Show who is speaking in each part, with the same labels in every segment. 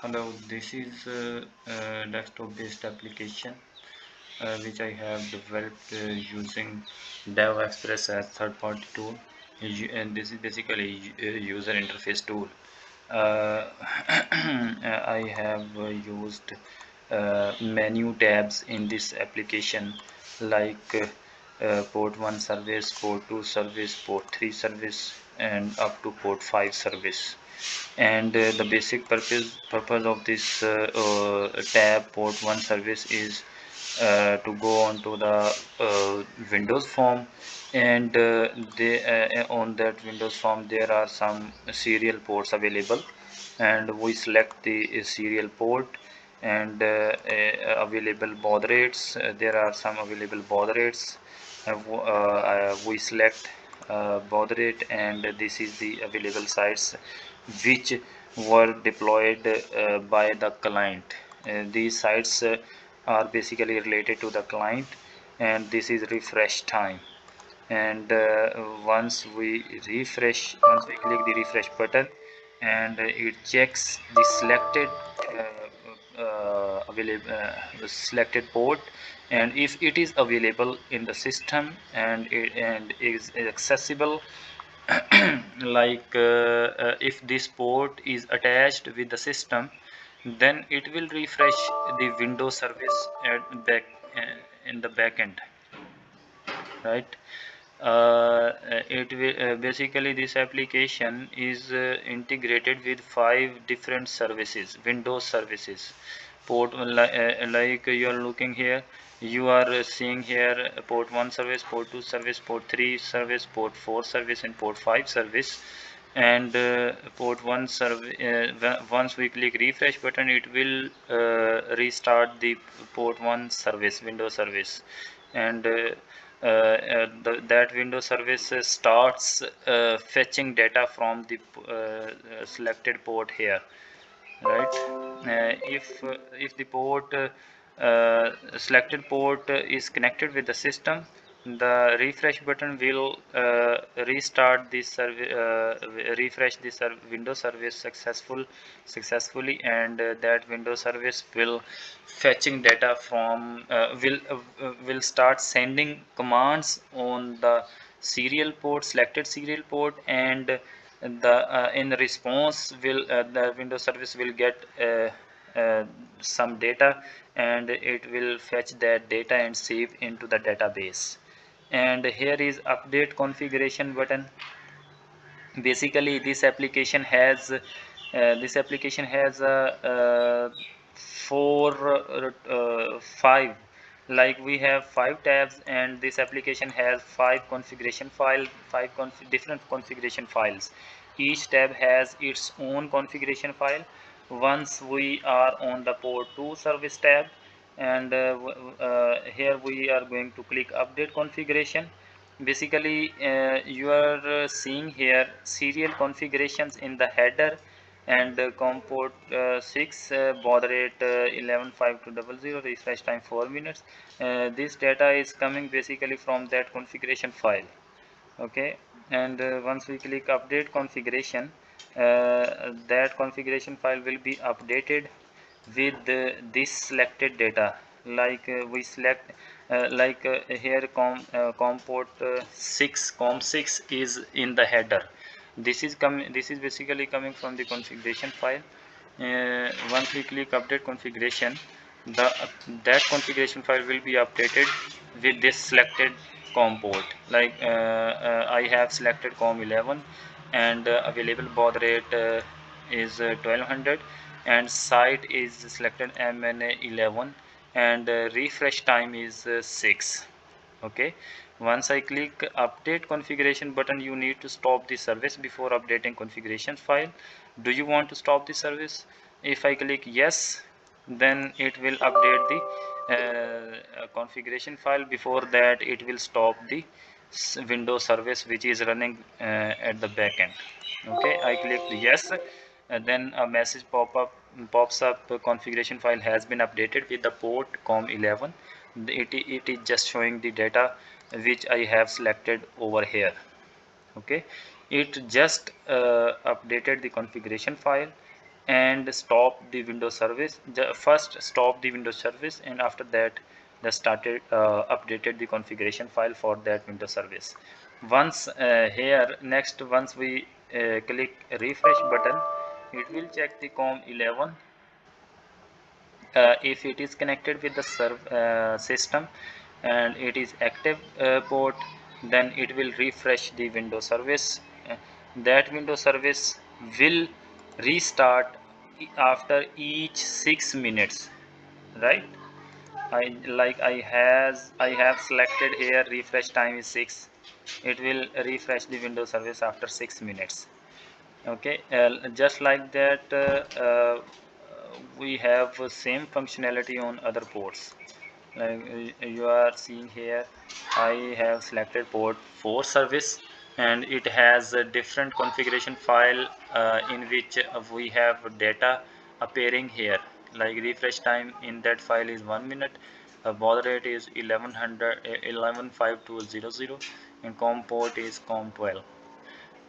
Speaker 1: Hello, this is a desktop-based application which I have developed using Dev Express as third-party tool, and this is basically a user interface tool. Uh, I have used menu tabs in this application like port 1 service, port 2 service, port 3 service, and up to port 5 service. And the basic purpose of this tab port 1 service is to go on to the Windows form, and on that Windows form there are some serial ports available, and we select the serial port and available baud rates. There are some available baud rates. We select baud rate, and this is the available sites which were deployed by the client. These sites are basically related to the client, and this is refresh time. And once we click the refresh button, and it checks the selected port, and if it is available in the system and is accessible, like if this port is attached with the system, then it will refresh the Windows service at back in the backend, right? It will basically this application is integrated with 5 different services, Windows services. Like you are looking here, you are seeing here port 1 service, port 2 service, port 3 service, port 4 service, and port 5 service. And port 1 service, once we click refresh button, it will restart the port 1 service, Windows service. And that Windows service starts fetching data from the selected port here, right? If the port selected port is connected with the system, the refresh button will restart this refresh this Windows service successfully, and that Windows service will fetching data from will start sending commands on the serial port, selected serial port, and the in response will the Windows service will get some data, and it will fetch that data and save into the database. And here is update configuration button. Basically this application has five, like we have 5 tabs, and this application has different configuration files. Each tab has its own configuration file. Once we are on the port 2 service tab, and here we are going to click update configuration. Basically you are seeing here serial configurations in the header, and COM port 6, baud rate 115200, refresh time 4 minutes. This data is coming basically from that configuration file. Okay, and once we click update configuration, that configuration file will be updated with this selected data. Like we select like here com port 6, com6 is in the header. This is basically coming from the configuration file. Once we click update configuration, the that configuration file will be updated with this selected COM port. Like I have selected COM11, and available baud rate is 1200, and site is selected MN11, and refresh time is 6. Okay, once I click update configuration button, you need to stop the service before updating configuration file. Do you want to stop the service? If I click yes, then it will update the configuration file. Before that, it will stop the Windows service which is running at the back end. Okay, I clicked yes, and then a message pops up, configuration file has been updated with the port COM11. It is just showing the data which I have selected over here. Okay, it just updated the configuration file, and stop the Windows service. First stop the Windows service, and after that the started updated the configuration file for that Windows service. Once here next, once we click refresh button, it will check the COM11. If it is connected with the system and it is active port, then it will refresh the Windows service. That Windows service will restart after each 6 minutes, right? I have selected here refresh time is 6. It will refresh the Windows service after 6 minutes. Okay, just like that, we have same functionality on other ports. Like you are seeing here, I have selected port 4 service, and it has a different configuration file in which we have data appearing here. Like refresh time in that file is 1 minute, baud rate is 115200, and COM port is COM12.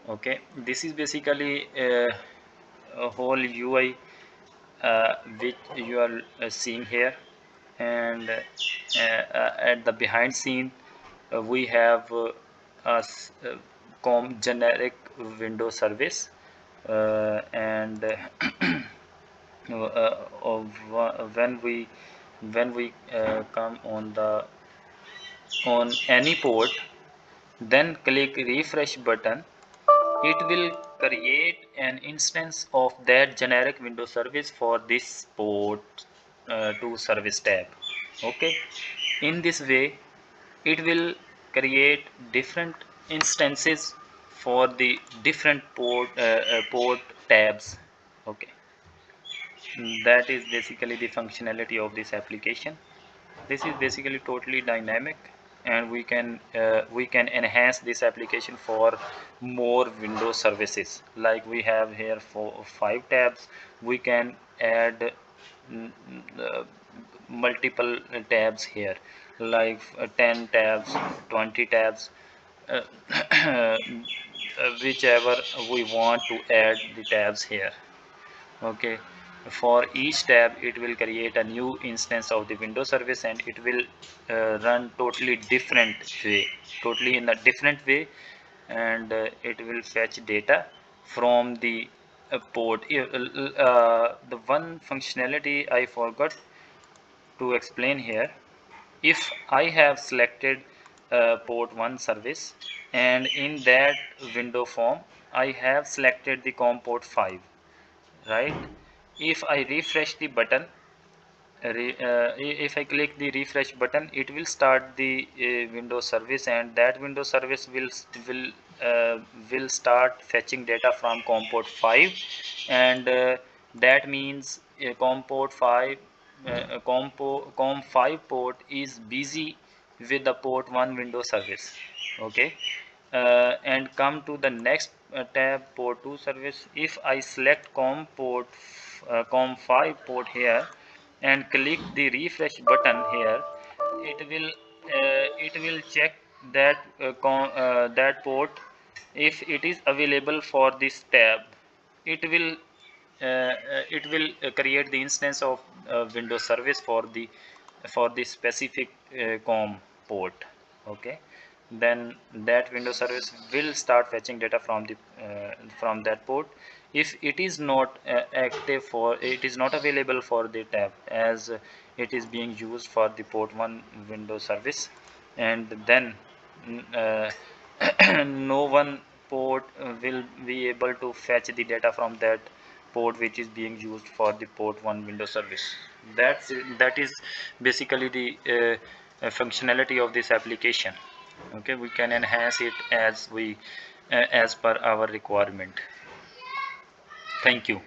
Speaker 1: Okay, this is basically a whole UI which you are seeing here. And at the behind scene, we have COM generic Windows service, and when we come on any port, then click refresh button, it will create an instance of that generic Windows service for this port to service tab. Okay, in this way it will create different instances for the different port tabs. Okay, that is basically the functionality of this application. This is basically totally dynamic, and we can enhance this application for more Windows services. Like we have here for 5 tabs, we can add multiple tabs here, like 10 tabs, 20 tabs, uh, whichever we want to add the tabs here. Okay, for each tab it will create a new instance of the Windows service, and it will run totally in a different way, and it will fetch data from the port. The one functionality I forgot to explain here: if I have selected port 1 service, and in that window form I have selected the COM port 5, right? If I refresh the button, if I click the refresh button, it will start the Windows service, and that Windows service will uh, will start fetching data from COM port 5, and that means COM port 5 COM 5 port is busy with the port 1 Windows service. Okay, and come to the next tab, port 2 service. If I select COM 5 port here and click the refresh button here, it will check that that port, if it is available for this tab. It will create the instance of Windows service for the specific COM port. Okay, then that Windows service will start fetching data from that port. If it is not active, for it is not available for the tab, as it is being used for the port 1 Windows service, and then no one port will be able to fetch the data from that port which is being used for the port 1 Windows service. That is basically the functionality of this application. Okay, we can enhance it as per our requirement. Thank you.